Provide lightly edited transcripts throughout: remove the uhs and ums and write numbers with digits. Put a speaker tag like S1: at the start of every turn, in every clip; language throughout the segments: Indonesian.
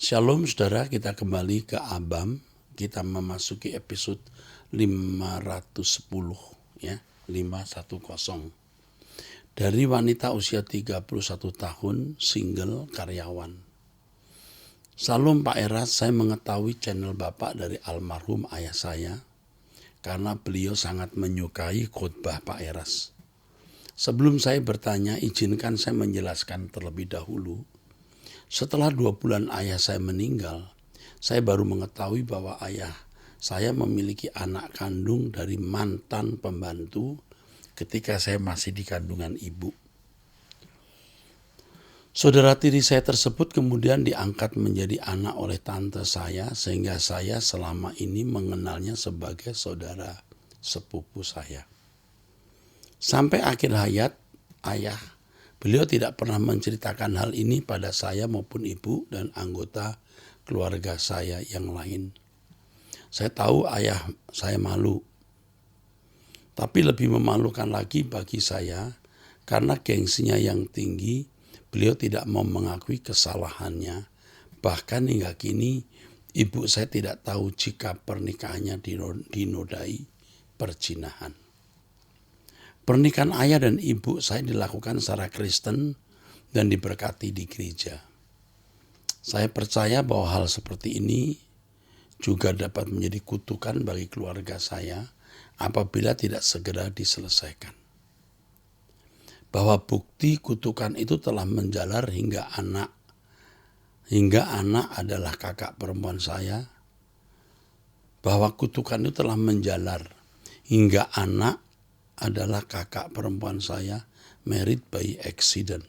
S1: Shalom saudara, kita kembali ke Abam. Kita memasuki episode 510 ya, 510. Dari wanita usia 31 tahun, single, karyawan. Salam Pak Eras, saya mengetahui channel Bapak dari almarhum ayah saya karena beliau sangat menyukai khotbah Pak Eras. Sebelum saya bertanya, izinkan saya menjelaskan terlebih dahulu. Setelah 2 bulan ayah saya meninggal, saya baru mengetahui bahwa ayah saya memiliki anak kandung dari mantan pembantu ketika saya masih di kandungan ibu. Saudara tiri saya tersebut kemudian diangkat menjadi anak oleh tante saya, sehingga saya selama ini mengenalnya sebagai saudara sepupu saya. Sampai akhir hayat ayah, beliau tidak pernah menceritakan hal ini pada saya maupun ibu dan anggota keluarga saya yang lain. Saya tahu ayah saya malu. Tapi lebih memalukan lagi bagi saya, karena gengsinya yang tinggi, beliau tidak mau mengakui kesalahannya. Bahkan hingga kini, ibu saya tidak tahu jika pernikahannya dinodai perzinahan. Pernikahan ayah dan ibu saya dilakukan secara Kristen dan diberkati di gereja. Saya percaya bahwa hal seperti ini juga dapat menjadi kutukan bagi keluarga saya apabila tidak segera diselesaikan. Bahwa bukti kutukan itu telah menjalar hingga anak adalah kakak perempuan saya. Bahwa kutukan itu telah menjalar hingga anak adalah kakak perempuan saya married by accident.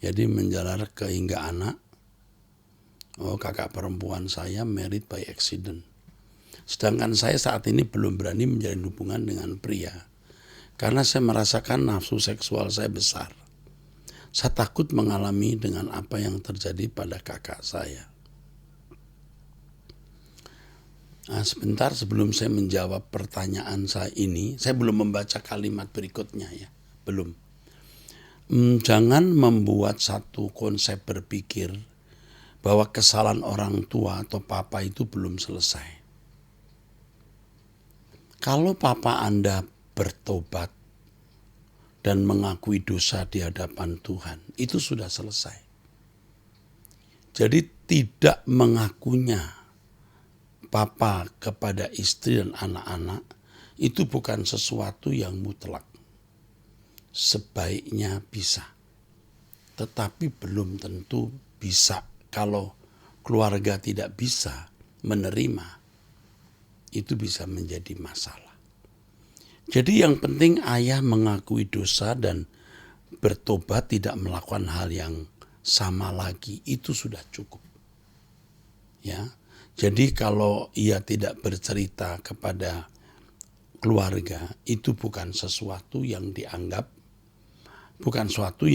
S1: Jadi menjalar ke hingga anak, kakak perempuan saya married by accident. Sedangkan saya saat ini belum berani menjalin hubungan dengan pria, karena saya merasakan nafsu seksual saya besar. Saya takut mengalami dengan apa yang terjadi pada kakak saya. Nah, sebentar sebelum saya menjawab pertanyaan saya ini, saya belum membaca kalimat berikutnya ya, belum. Jangan membuat satu konsep berpikir bahwa kesalahan orang tua atau papa itu belum selesai. Kalau papa Anda bertobat dan mengakui dosa di hadapan Tuhan, itu sudah selesai. Jadi tidak mengakunya papa kepada istri dan anak-anak itu bukan sesuatu yang mutlak. Sebaiknya bisa, tetapi belum tentu bisa. Kalau keluarga tidak bisa menerima, itu bisa menjadi masalah. Jadi yang penting ayah mengakui dosa dan bertobat, tidak melakukan hal yang sama lagi, itu sudah cukup. Ya. Jadi kalau ia tidak bercerita kepada keluarga, itu bukan sesuatu yang dianggap, bukan sesuatu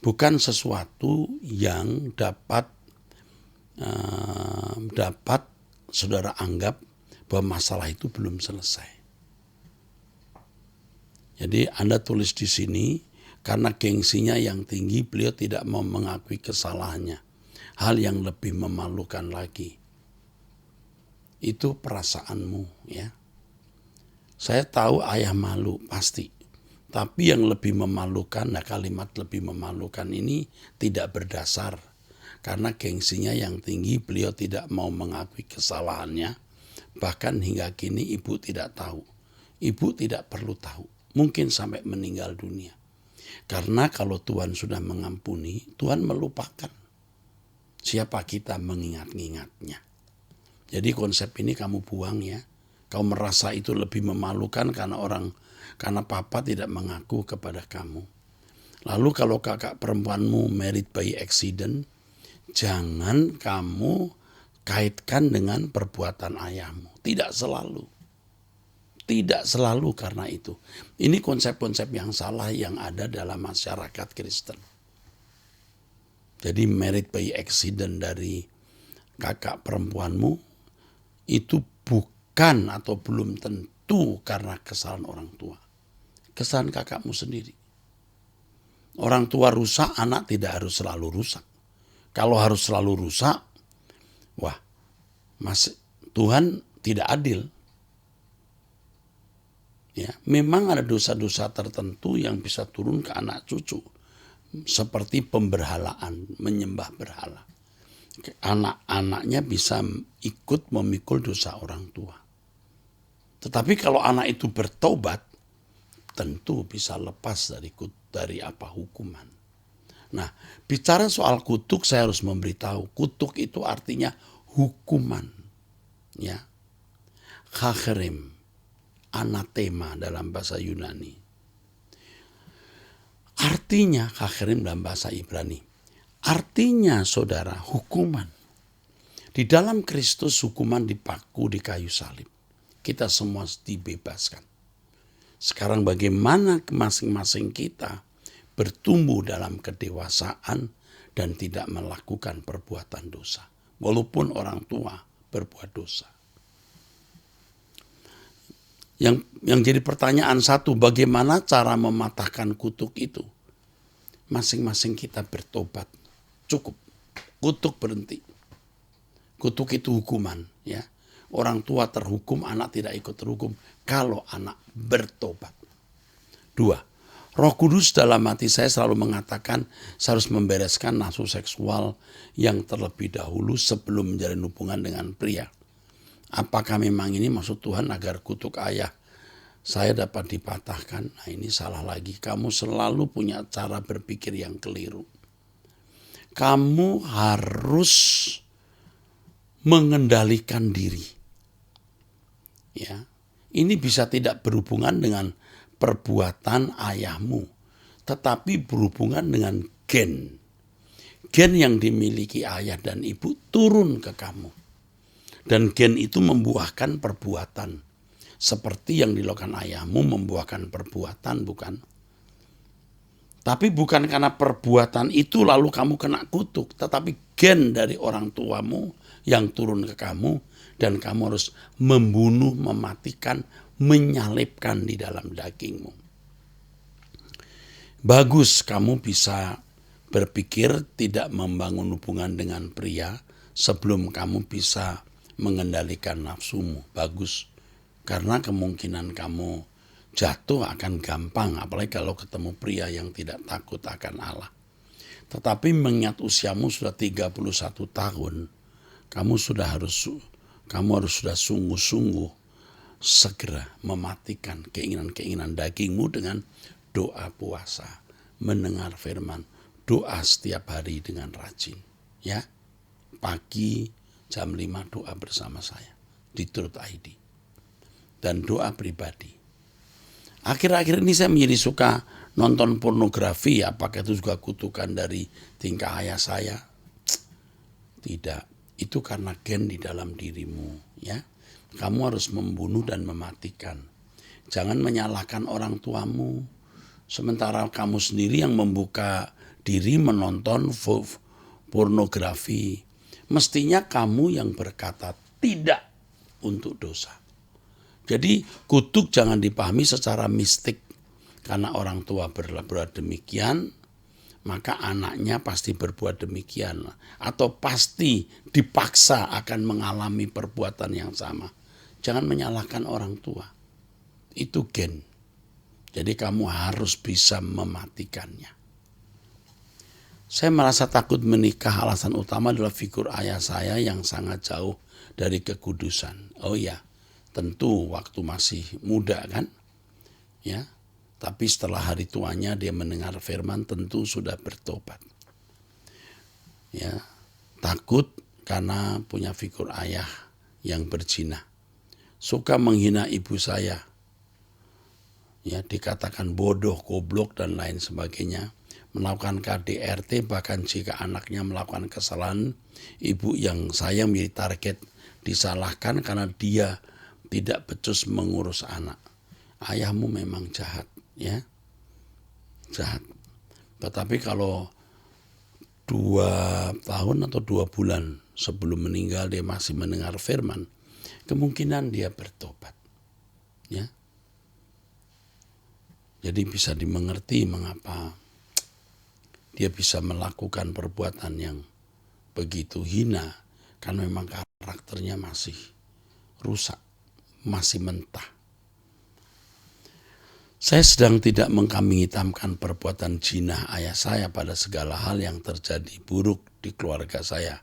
S1: bukan sesuatu yang dapat saudara anggap bahwa masalah itu belum selesai. Jadi Anda tulis di sini, karena gengsinya yang tinggi, beliau tidak mau mengakui kesalahannya. Hal yang lebih memalukan lagi. Itu perasaanmu ya. Saya tahu ayah malu, pasti. Tapi yang lebih memalukan, kalimat lebih memalukan ini tidak berdasar. Karena gengsinya yang tinggi, beliau tidak mau mengakui kesalahannya. Bahkan hingga kini ibu tidak tahu. Ibu tidak perlu tahu. Mungkin sampai meninggal dunia. Karena kalau Tuhan sudah mengampuni, Tuhan melupakan. Siapa kita mengingat-ingatnya. Jadi konsep ini kamu buang ya. Kau merasa itu lebih memalukan karena papa tidak mengaku kepada kamu. Lalu kalau kakak perempuanmu married by accident, jangan kamu kaitkan dengan perbuatan ayahmu. Tidak selalu. Tidak selalu karena itu. Ini konsep-konsep yang salah yang ada dalam masyarakat Kristen. Jadi married by accident dari kakak perempuanmu itu bukan atau belum tentu karena kesalahan orang tua. Kesalahan kakakmu sendiri. Orang tua rusak, anak tidak harus selalu rusak. Kalau harus selalu rusak, wah, Tuhan tidak adil. Ya, memang ada dosa-dosa tertentu yang bisa turun ke anak cucu, seperti pemberhalaan, menyembah berhala. Anak-anaknya bisa ikut memikul dosa orang tua. Tetapi kalau anak itu bertobat, tentu bisa lepas dari apa hukuman. Nah, bicara soal kutuk, saya harus memberitahu, kutuk itu artinya hukuman. Ya, chacherem, anatema dalam bahasa Yunani. Artinya chacherem dalam bahasa Ibrani. Artinya, saudara, hukuman. Di dalam Kristus hukuman dipaku di kayu salib. Kita semua dibebaskan. Sekarang bagaimana masing-masing kita bertumbuh dalam kedewasaan dan tidak melakukan perbuatan dosa. Walaupun orang tua berbuat dosa. Yang jadi pertanyaan satu, bagaimana cara mematahkan kutuk itu? Masing-masing kita bertobat. Cukup. Kutuk berhenti. Kutuk itu hukuman. Ya. Orang tua terhukum, anak tidak ikut terhukum. Kalau anak bertobat. 2. Roh Kudus dalam hati saya selalu mengatakan saya harus membereskan nafsu seksual yang terlebih dahulu sebelum menjalin hubungan dengan pria. Apakah memang ini maksud Tuhan agar kutuk ayah saya dapat dipatahkan? Nah, ini salah lagi. Kamu selalu punya cara berpikir yang keliru. Kamu harus mengendalikan diri. Ya, ini bisa tidak berhubungan dengan perbuatan ayahmu, tetapi berhubungan dengan gen. Gen yang dimiliki ayah dan ibu turun ke kamu. Dan gen itu membuahkan perbuatan. Seperti yang dilakukan ayahmu membuahkan perbuatan, bukan? Tapi bukan karena perbuatan itu lalu kamu kena kutuk, tetapi gen dari orang tuamu yang turun ke kamu, dan kamu harus membunuh, mematikan, menyalipkan di dalam dagingmu. Bagus kamu bisa berpikir tidak membangun hubungan dengan pria sebelum kamu bisa mengendalikan nafsumu. Bagus, karena kemungkinan kamu jatuh akan gampang, apalagi kalau ketemu pria yang tidak takut akan Allah. Tetapi mengingat usiamu sudah 31 tahun, kamu harus sudah sungguh-sungguh segera mematikan keinginan-keinginan dagingmu dengan doa puasa, mendengar firman, doa setiap hari dengan rajin. Ya, pagi jam 5 doa bersama saya di Truth ID. Dan doa pribadi. Akhir-akhir ini saya menjadi suka nonton pornografi. Apakah itu juga kutukan dari tingkah ayah saya? Tidak. Itu karena gen di dalam dirimu. Ya, kamu harus membunuh dan mematikan. Jangan menyalahkan orang tuamu. Sementara kamu sendiri yang membuka diri menonton pornografi. Mestinya kamu yang berkata tidak untuk dosa. Jadi kutuk jangan dipahami secara mistik. Karena orang tua berbuat demikian, maka anaknya pasti berbuat demikian. Atau pasti dipaksa akan mengalami perbuatan yang sama. Jangan menyalahkan orang tua. Itu gen. Jadi kamu harus bisa mematikannya. Saya merasa takut menikah, alasan utama adalah figur ayah saya yang sangat jauh dari kekudusan. Oh ya, tentu waktu masih muda kan. Ya. Tapi setelah hari tuanya dia mendengar firman tentu sudah bertobat. Ya, takut karena punya figur ayah yang berzina. Suka menghina ibu saya. Ya, dikatakan bodoh, goblok dan lain sebagainya. Melakukan KDRT bahkan jika anaknya melakukan kesalahan, ibu yang sayang menjadi target disalahkan karena dia tidak becus mengurus anak. Ayahmu memang jahat. Ya, jahat. Tetapi kalau 2 tahun atau 2 bulan sebelum meninggal dia masih mendengar firman, kemungkinan dia bertobat. Ya, jadi bisa dimengerti mengapa dia bisa melakukan perbuatan yang begitu hina karena memang karakternya masih rusak, masih mentah. Saya sedang tidak mengkambing hitamkan perbuatan jinah ayah saya pada segala hal yang terjadi buruk di keluarga saya.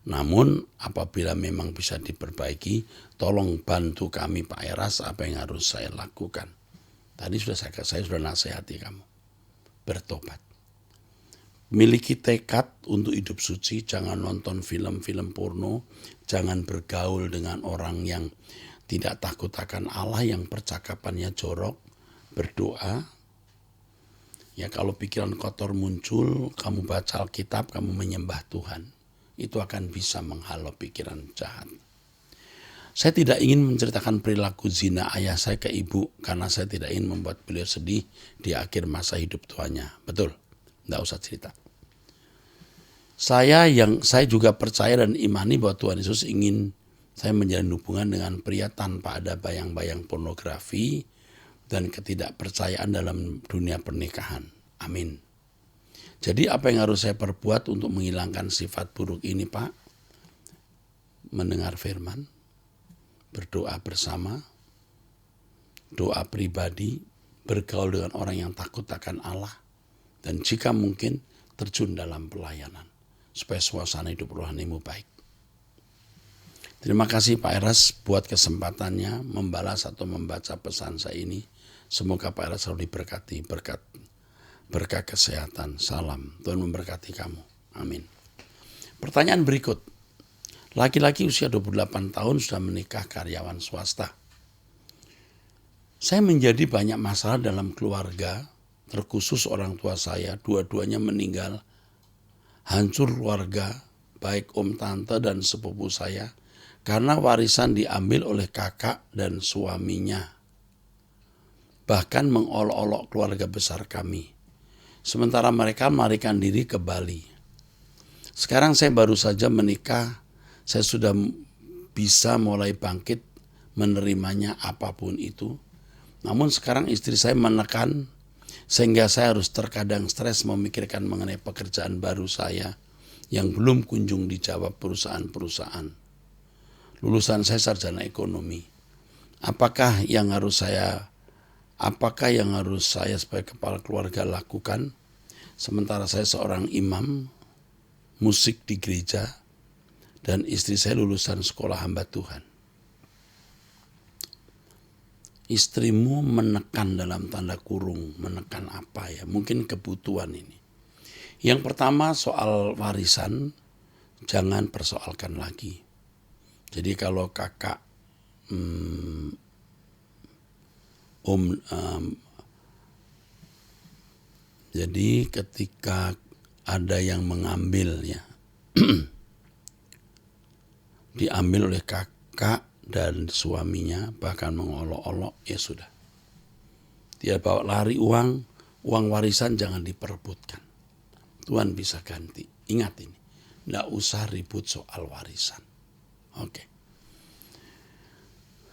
S1: Namun apabila memang bisa diperbaiki, tolong bantu kami Pak Eras, apa yang harus saya lakukan. Tadi saya sudah nasihati kamu. Bertobat. Miliki tekad untuk hidup suci, jangan nonton film-film porno, jangan bergaul dengan orang yang tidak takut akan Allah, yang percakapannya jorok. Berdoa, ya kalau pikiran kotor muncul, kamu baca Alkitab, kamu menyembah Tuhan, itu akan bisa menghalau pikiran jahat. Saya tidak ingin menceritakan perilaku zina ayah saya ke ibu, karena saya tidak ingin membuat beliau sedih di akhir masa hidup tuanya. Betul, tidak usah cerita. Saya juga percaya dan imani bahwa Tuhan Yesus ingin saya menjalin hubungan dengan pria tanpa ada bayang-bayang pornografi dan ketidakpercayaan dalam dunia pernikahan. Amin. Jadi apa yang harus saya perbuat untuk menghilangkan sifat buruk ini, Pak? Mendengar firman, berdoa bersama, doa pribadi, bergaul dengan orang yang takut akan Allah, dan jika mungkin terjun dalam pelayanan, supaya suasana hidup rohanimu baik. Terima kasih Pak Eras buat kesempatannya membalas atau membaca pesan saya ini. Semoga Pak Eras selalu diberkati, berkah kesehatan. Salam, Tuhan memberkati kamu. Amin. Pertanyaan berikut. Laki-laki usia 28 tahun sudah menikah karyawan swasta. Saya menjadi banyak masalah dalam keluarga, terkhusus orang tua saya, dua-duanya meninggal. Hancur keluarga, baik om, tante, dan sepupu saya, karena warisan diambil oleh kakak dan suaminya. Bahkan mengolok-olok keluarga besar kami. Sementara mereka melarikan diri ke Bali. Sekarang saya baru saja menikah, saya sudah bisa mulai bangkit menerimanya apapun itu. Namun sekarang istri saya menekan, sehingga saya harus terkadang stres memikirkan mengenai pekerjaan baru saya yang belum kunjung dijawab perusahaan-perusahaan. Lulusan saya sarjana ekonomi. Apakah yang harus saya sebagai kepala keluarga lakukan? Sementara saya seorang imam, musik di gereja, dan istri saya lulusan sekolah hamba Tuhan. Istrimu menekan dalam tanda kurung, menekan apa ya? Mungkin kebutuhan ini. Yang pertama soal warisan, jangan persoalkan lagi. Jadi kalau kakak, jadi ketika ada yang mengambil ya, diambil oleh kakak dan suaminya, bahkan mengolok-olok, ya sudah. Dia bawa lari uang warisan jangan diperebutkan. Tuhan bisa ganti. Ingat ini, tidak usah ribut soal warisan. Oke.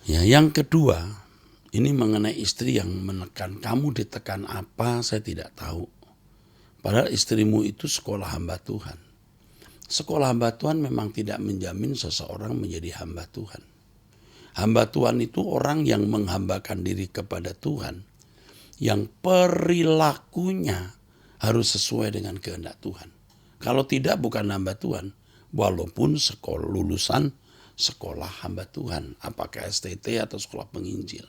S1: Ya, yang kedua, ini mengenai istri yang menekan. Kamu ditekan apa, saya tidak tahu. Padahal istrimu itu sekolah hamba Tuhan. Sekolah hamba Tuhan memang tidak menjamin seseorang menjadi hamba Tuhan. Hamba Tuhan itu orang yang menghambakan diri kepada Tuhan, yang perilakunya harus sesuai dengan kehendak Tuhan. Kalau tidak, bukan hamba Tuhan, walaupun lulusan sekolah hamba Tuhan, apakah STT atau sekolah penginjil.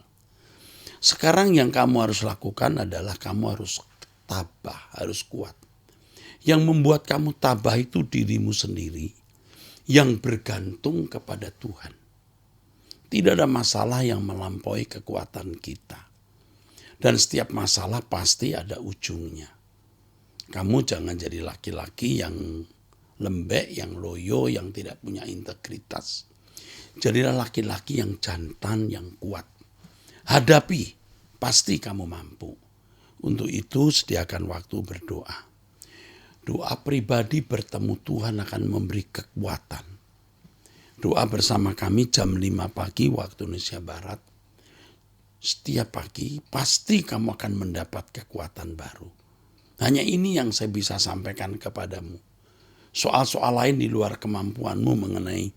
S1: Sekarang yang kamu harus lakukan adalah kamu harus tabah, harus kuat. Yang membuat kamu tabah itu dirimu sendiri yang bergantung kepada Tuhan. Tidak ada masalah yang melampaui kekuatan kita. Dan setiap masalah pasti ada ujungnya. Kamu jangan jadi laki-laki yang lembek, yang loyo, yang tidak punya integritas. Jadilah laki-laki yang jantan, yang kuat. Hadapi, pasti kamu mampu. Untuk itu sediakan waktu berdoa. Doa pribadi bertemu Tuhan akan memberi kekuatan. Doa bersama kami jam 5 pagi waktu Indonesia Barat. Setiap pagi pasti kamu akan mendapat kekuatan baru. Hanya ini yang saya bisa sampaikan kepadamu. Soal-soal lain di luar kemampuanmu mengenai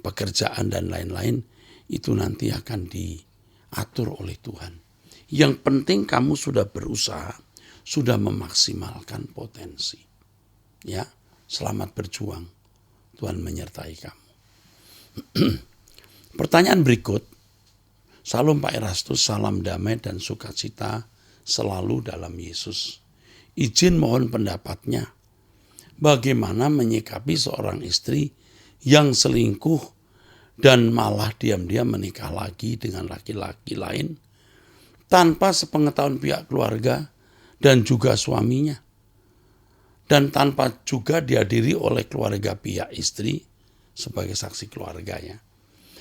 S1: pekerjaan dan lain-lain, itu nanti akan diatur oleh Tuhan. Yang penting kamu sudah berusaha, sudah memaksimalkan potensi. Ya, selamat berjuang. Tuhan menyertai kamu. Pertanyaan berikut. Salam Pak Erastus, salam damai dan sukacita selalu dalam Yesus. Izin mohon pendapatnya. Bagaimana menyikapi seorang istri yang selingkuh dan malah diam-diam menikah lagi dengan laki-laki lain tanpa sepengetahuan pihak keluarga dan juga suaminya, dan tanpa juga dihadiri oleh keluarga pihak istri sebagai saksi keluarganya.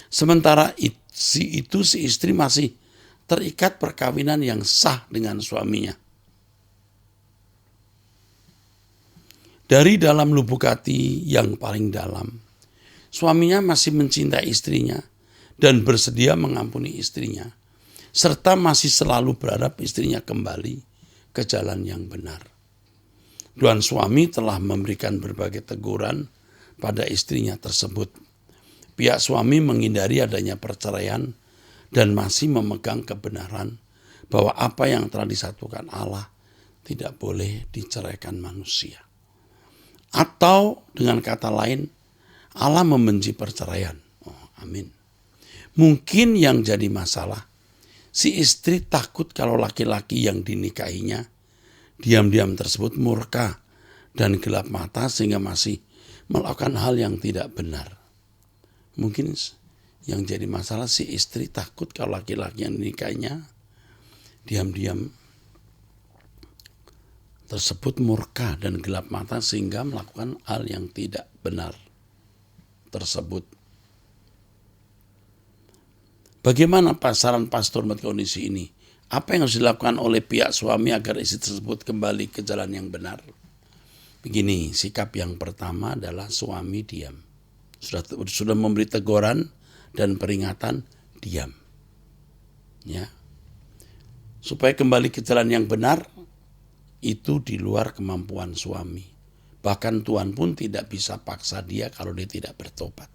S1: Sementara si istri masih terikat perkawinan yang sah dengan suaminya. Dari dalam lubuk hati yang paling dalam, suaminya masih mencintai istrinya dan bersedia mengampuni istrinya, serta masih selalu berharap istrinya kembali ke jalan yang benar. Dan suami telah memberikan berbagai teguran pada istrinya tersebut. Pihak suami menghindari adanya perceraian dan masih memegang kebenaran bahwa apa yang telah disatukan Allah tidak boleh diceraikan manusia. Atau dengan kata lain, Allah membenci perceraian. Amin. Mungkin yang jadi masalah, si istri takut kalau laki-laki yang dinikahinya diam-diam tersebut murka dan gelap mata sehingga masih melakukan hal yang tidak benar. Mungkin yang jadi masalah, si istri takut kalau laki-laki yang dinikahinya diam-diam tersebut murka dan gelap mata sehingga melakukan hal yang tidak benar tersebut. Bagaimana saran pastor melihat kondisi ini? Apa yang harus dilakukan oleh pihak suami agar istri tersebut kembali ke jalan yang benar? Begini, sikap yang pertama adalah suami diam. Sudah memberi teguran dan peringatan, diam. Ya. Supaya kembali ke jalan yang benar, itu di luar kemampuan suami. Bahkan Tuhan pun tidak bisa paksa dia kalau dia tidak bertobat.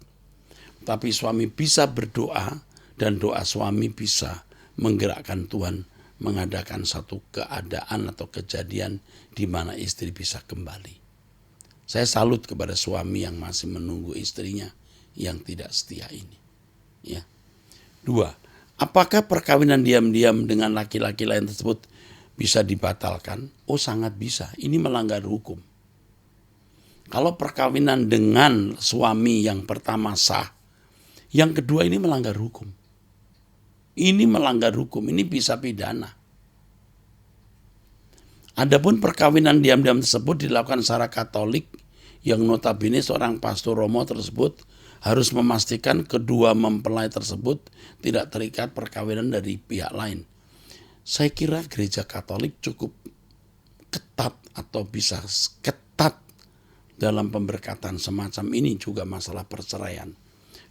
S1: Tapi suami bisa berdoa dan doa suami bisa menggerakkan Tuhan mengadakan satu keadaan atau kejadian di mana istri bisa kembali. Saya salut kepada suami yang masih menunggu istrinya yang tidak setia ini. Ya. 2. Apakah perkawinan diam-diam dengan laki-laki lain tersebut bisa dibatalkan? Oh, sangat bisa. Ini melanggar hukum. Kalau perkawinan dengan suami yang pertama sah, yang kedua ini melanggar hukum. Ini melanggar hukum, ini bisa pidana. Adapun perkawinan diam-diam tersebut dilakukan secara Katolik, yang notabene seorang pastor Romo tersebut harus memastikan kedua mempelai tersebut tidak terikat perkawinan dari pihak lain. Saya kira gereja Katolik cukup ketat atau bisa ketat dalam pemberkatan semacam ini juga masalah perceraian.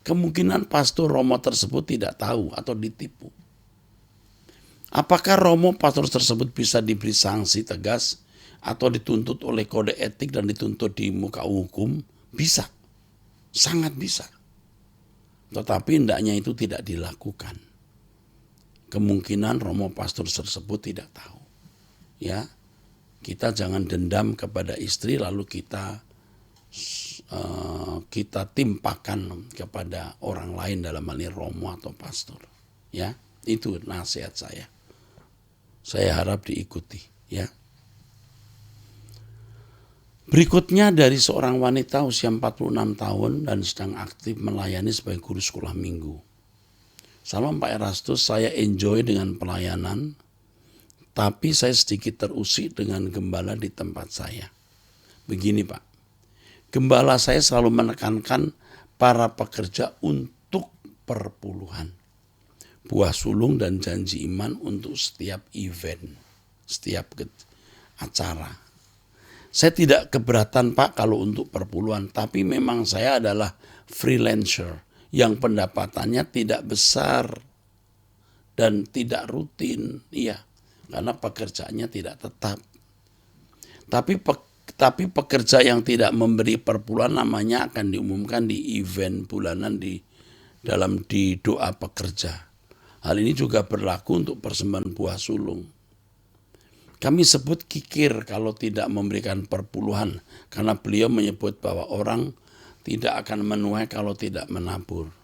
S1: Kemungkinan pastor Romo tersebut tidak tahu atau ditipu. Apakah Romo pastor tersebut bisa diberi sanksi tegas atau dituntut oleh kode etik dan dituntut di muka hukum? Bisa, sangat bisa. Tetapi hendaknya itu tidak dilakukan. Kemungkinan Romo pastor tersebut tidak tahu. Ya, kita jangan dendam kepada istri lalu kita timpakan kepada orang lain dalam hal ini Romo atau pastor. Ya, itu nasihat saya. Saya harap diikuti, ya. Berikutnya dari seorang wanita usia 46 tahun dan sedang aktif melayani sebagai guru sekolah minggu. Salam Pak Erastus, saya enjoy dengan pelayanan, tapi saya sedikit terusik dengan gembala di tempat saya. Begini Pak, gembala saya selalu menekankan para pekerja untuk perpuluhan, buah sulung dan janji iman untuk setiap event, setiap acara. Saya tidak keberatan Pak kalau untuk perpuluhan, tapi memang saya adalah freelancer yang pendapatannya tidak besar dan tidak rutin, iya, karena pekerjaannya tidak tetap. Tapi pekerja yang tidak memberi perpuluhan namanya akan diumumkan di event bulanan di doa pekerja. Hal ini juga berlaku untuk persembahan buah sulung. Kami sebut kikir kalau tidak memberikan perpuluhan, karena beliau menyebut bahwa orang tidak akan menuai kalau tidak menabur.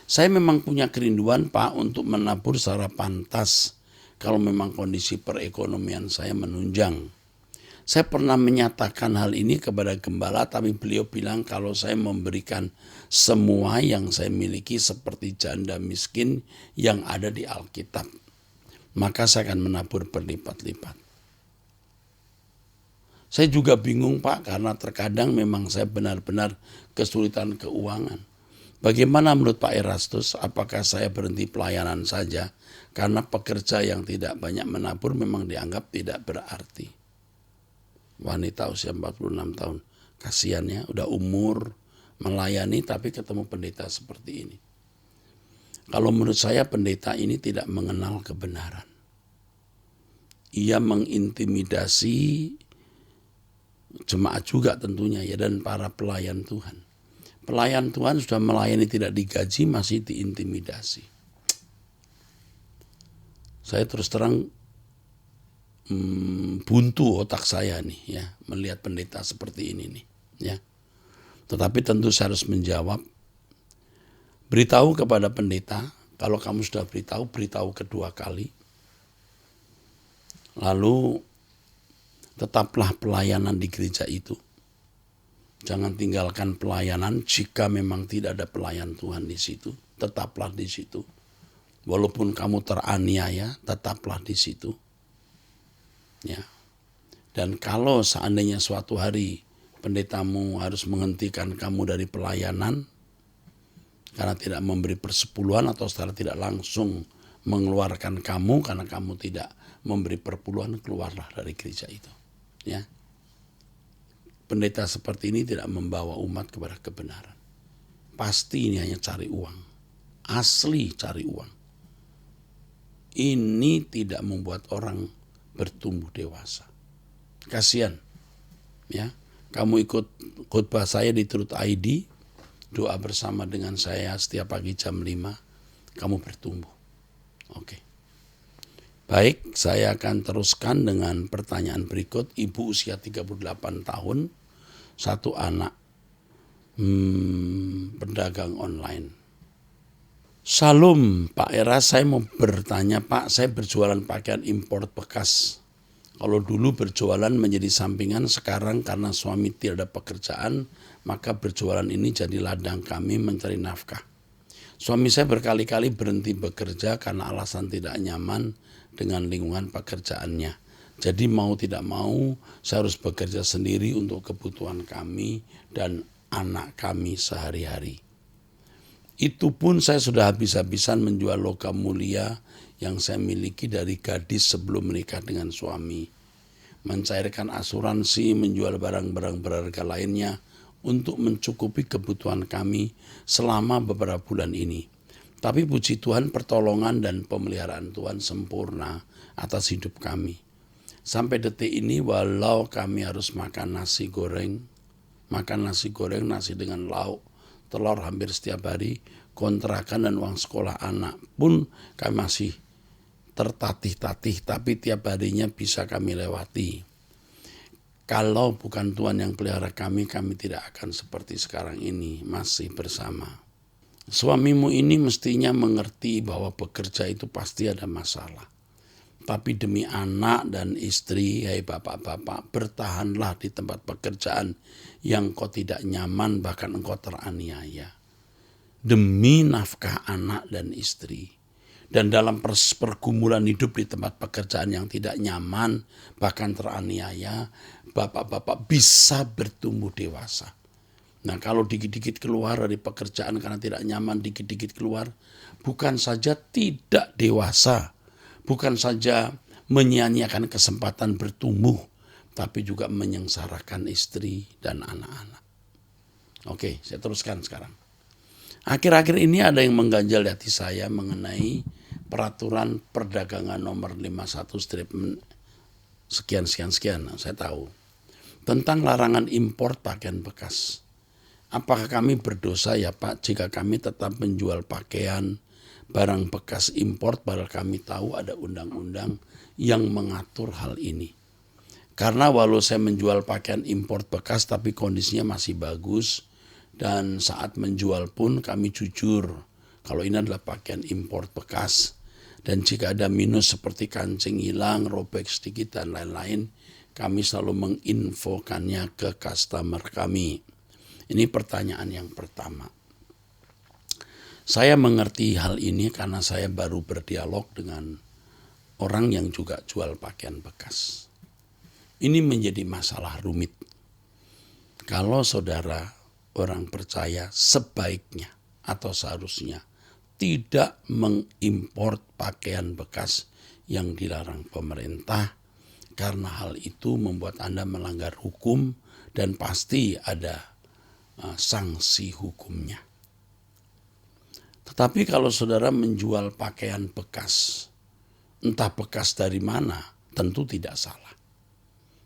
S1: Saya memang punya kerinduan, Pak, untuk menabur secara pantas kalau memang kondisi perekonomian saya menunjang. Saya pernah menyatakan hal ini kepada gembala, tapi beliau bilang kalau saya memberikan semua yang saya miliki seperti janda miskin yang ada di Alkitab, maka saya akan menabur berlipat-lipat. Saya juga bingung, Pak, karena terkadang memang saya benar-benar kesulitan keuangan. Bagaimana menurut Pak Erastus, apakah saya berhenti pelayanan saja karena pekerja yang tidak banyak menabur memang dianggap tidak berarti? Wanita usia 46 tahun, kasihan ya, udah umur melayani tapi ketemu pendeta seperti ini. Kalau menurut saya pendeta ini tidak mengenal kebenaran. Ia mengintimidasi jemaat juga tentunya ya, dan para pelayan Tuhan. Pelayan Tuhan sudah melayani tidak digaji masih diintimidasi. Saya terus terang buntu otak saya nih ya melihat pendeta seperti ini nih ya. Tetapi tentu saya harus menjawab. Beritahu kepada pendeta, kalau kamu sudah beritahu kedua kali. Lalu tetaplah pelayanan di gereja itu. Jangan tinggalkan pelayanan jika memang tidak ada pelayan Tuhan di situ. Tetaplah di situ. Walaupun kamu teraniaya, tetaplah di situ. Ya. Dan kalau seandainya suatu hari pendetamu harus menghentikan kamu dari pelayanan karena tidak memberi persepuluhan atau secara tidak langsung mengeluarkan kamu karena kamu tidak memberi perpuluhan, keluarlah dari gereja itu. Ya. Pendeta seperti ini tidak membawa umat kepada kebenaran. Pasti ini hanya cari uang. Asli cari uang. Ini tidak membuat orang bertumbuh dewasa. Kasihan. Ya. Kamu ikut khotbah saya di Truth ID, doa bersama dengan saya setiap pagi jam 5, kamu bertumbuh. Oke. Baik, saya akan teruskan dengan pertanyaan berikut. Ibu usia 38 tahun, satu anak, pedagang online. Salam Pak Era, saya mau bertanya Pak, saya berjualan pakaian impor bekas. Kalau dulu berjualan menjadi sampingan, sekarang karena suami tidak ada pekerjaan, maka berjualan ini jadi ladang kami mencari nafkah. Suami saya berkali-kali berhenti bekerja karena alasan tidak nyaman dengan lingkungan pekerjaannya. Jadi mau tidak mau saya harus bekerja sendiri untuk kebutuhan kami dan anak kami sehari-hari. Itu pun saya sudah habis-habisan menjual logam mulia yang saya miliki dari gadis sebelum menikah dengan suami. Mencairkan asuransi, menjual barang-barang berharga lainnya untuk mencukupi kebutuhan kami selama beberapa bulan ini. Tapi puji Tuhan, pertolongan dan pemeliharaan Tuhan sempurna atas hidup kami. Sampai detik ini walau kami harus makan nasi goreng, nasi dengan lauk, telur hampir setiap hari, kontrakan dan uang sekolah anak pun kami masih tertatih-tatih, tapi tiap harinya bisa kami lewati. Kalau bukan Tuhan yang pelihara kami tidak akan seperti sekarang ini, masih bersama. Suamimu ini mestinya mengerti bahwa bekerja itu pasti ada masalah. Tapi demi anak dan istri, hai bapak-bapak, bertahanlah di tempat pekerjaan yang kau tidak nyaman, bahkan engkau teraniaya. Demi nafkah anak dan istri. Dan dalam pergumulan hidup di tempat pekerjaan yang tidak nyaman, bahkan teraniaya, bapak-bapak bisa bertumbuh dewasa. Nah, kalau dikit-dikit keluar dari pekerjaan karena tidak nyaman, dikit-dikit keluar, bukan saja tidak dewasa, bukan saja menyia-nyiakan kesempatan bertumbuh, tapi juga menyengsarakan istri dan anak-anak. Oke, saya teruskan sekarang. Akhir-akhir ini ada yang mengganjal di hati saya mengenai peraturan perdagangan nomor 51 sekian. Nah, saya tahu. tentang larangan impor pakaian bekas. Apakah kami berdosa ya Pak jika kami tetap menjual pakaian barang bekas impor padahal kami tahu ada undang-undang yang mengatur hal ini. Karena walau saya menjual pakaian impor bekas tapi kondisinya masih bagus dan saat menjual pun kami jujur kalau ini adalah pakaian impor bekas dan jika ada minus seperti kancing hilang, robek sedikit dan lain-lain kami selalu menginfokannya ke customer kami. Ini pertanyaan yang pertama. Saya mengerti hal ini karena saya baru berdialog dengan orang yang juga jual pakaian bekas. Ini menjadi masalah rumit. Kalau saudara orang percaya sebaiknya atau seharusnya tidak mengimpor pakaian bekas yang dilarang pemerintah karena hal itu membuat Anda melanggar hukum dan pasti ada sanksi hukumnya. Tetapi kalau saudara menjual pakaian bekas, entah bekas dari mana, tentu tidak salah.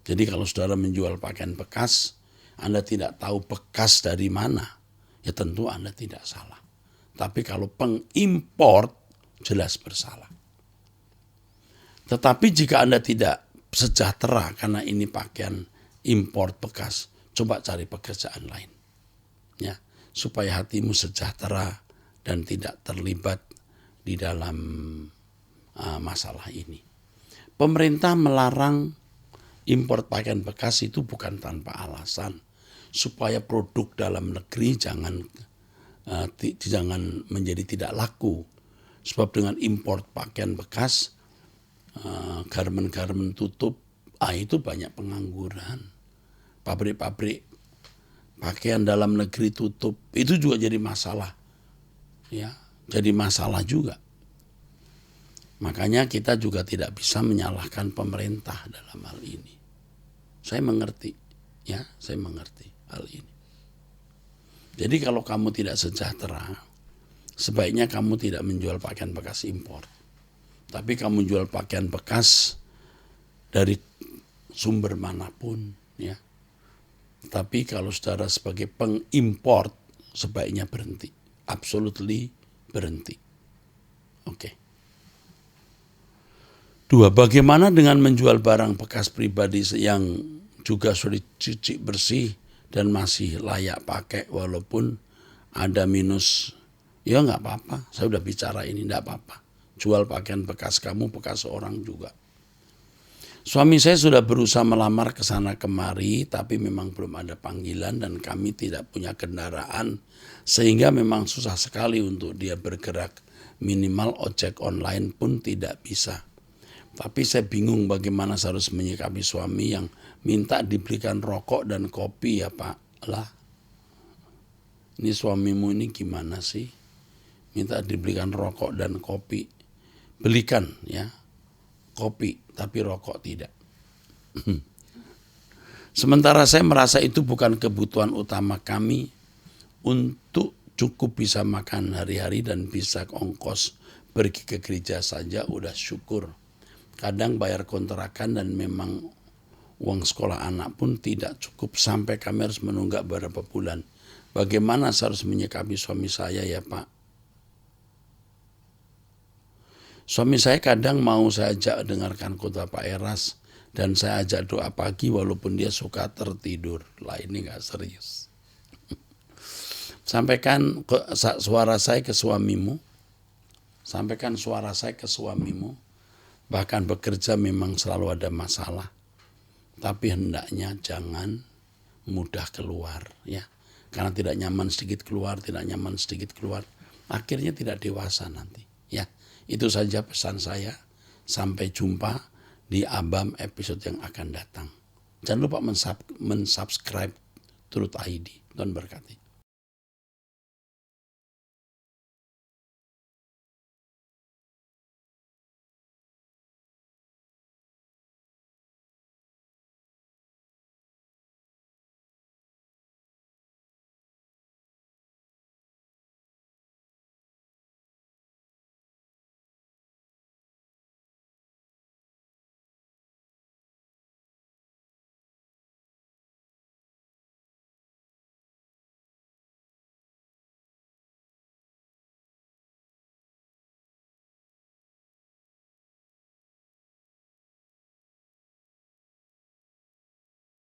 S1: Jadi kalau saudara menjual pakaian bekas, Anda tidak tahu bekas dari mana, ya tentu Anda tidak salah. Tapi kalau pengimpor, jelas bersalah. Tetapi jika Anda tidak sejahtera karena ini pakaian impor bekas, coba cari pekerjaan lain. Ya, supaya hatimu sejahtera dan tidak terlibat di dalam masalah ini. Pemerintah melarang impor pakaian bekas itu bukan tanpa alasan, supaya produk dalam negeri jangan menjadi tidak laku. Sebab dengan impor pakaian bekas, garmen-garmen tutup, itu banyak pengangguran. Pabrik-pabrik pakaian dalam negeri tutup, itu juga jadi masalah. Ya, jadi masalah juga. Makanya kita juga tidak bisa menyalahkan pemerintah dalam hal ini. Saya mengerti, ya, saya mengerti hal ini. Jadi kalau kamu tidak sejahtera, sebaiknya kamu tidak menjual pakaian bekas impor. Tapi kamu jual pakaian bekas dari sumber manapun, ya. Tapi kalau saudara sebagai pengimpor, sebaiknya berhenti. Absolutely berhenti. Oke. 2. Bagaimana dengan menjual barang bekas pribadi yang juga sudah dicuci bersih dan masih layak pakai walaupun ada minus? Ya nggak apa-apa, saya udah bicara ini, nggak apa-apa. Jual pakaian bekas kamu, bekas orang juga. Suami saya sudah berusaha melamar ke sana kemari, tapi memang belum ada panggilan dan kami tidak punya kendaraan, sehingga memang susah sekali untuk dia bergerak. Minimal ojek online pun tidak bisa. Tapi saya bingung bagaimana saya harus menyikapi suami yang minta dibelikan rokok dan kopi ya Pak. Lah, ini suamimu ini gimana sih? Minta dibelikan rokok dan kopi. Belikan ya, kopi tapi rokok tidak. Sementara saya merasa itu bukan kebutuhan utama kami untuk cukup bisa makan hari-hari dan bisa ongkos pergi ke gereja saja udah syukur. Kadang bayar kontrakan dan memang uang sekolah anak pun tidak cukup sampai kami harus menunggak beberapa bulan. Bagaimana saya harus menyikapi suami saya ya Pak? Suami saya kadang mau saya ajak dengarkan khotbah Pak Eras dan saya ajak doa pagi walaupun dia suka tertidur. Lah ini gak serius. Sampaikan suara saya ke suamimu. Sampaikan suara saya ke suamimu. Bahkan bekerja memang selalu ada masalah. Tapi hendaknya jangan mudah keluar ya. Karena tidak nyaman sedikit keluar, tidak nyaman sedikit keluar. Akhirnya tidak dewasa nanti ya. Itu saja pesan saya. Sampai jumpa di Abam episode yang akan datang. Jangan lupa mensubscribe Truth ID. Tuhan berkati.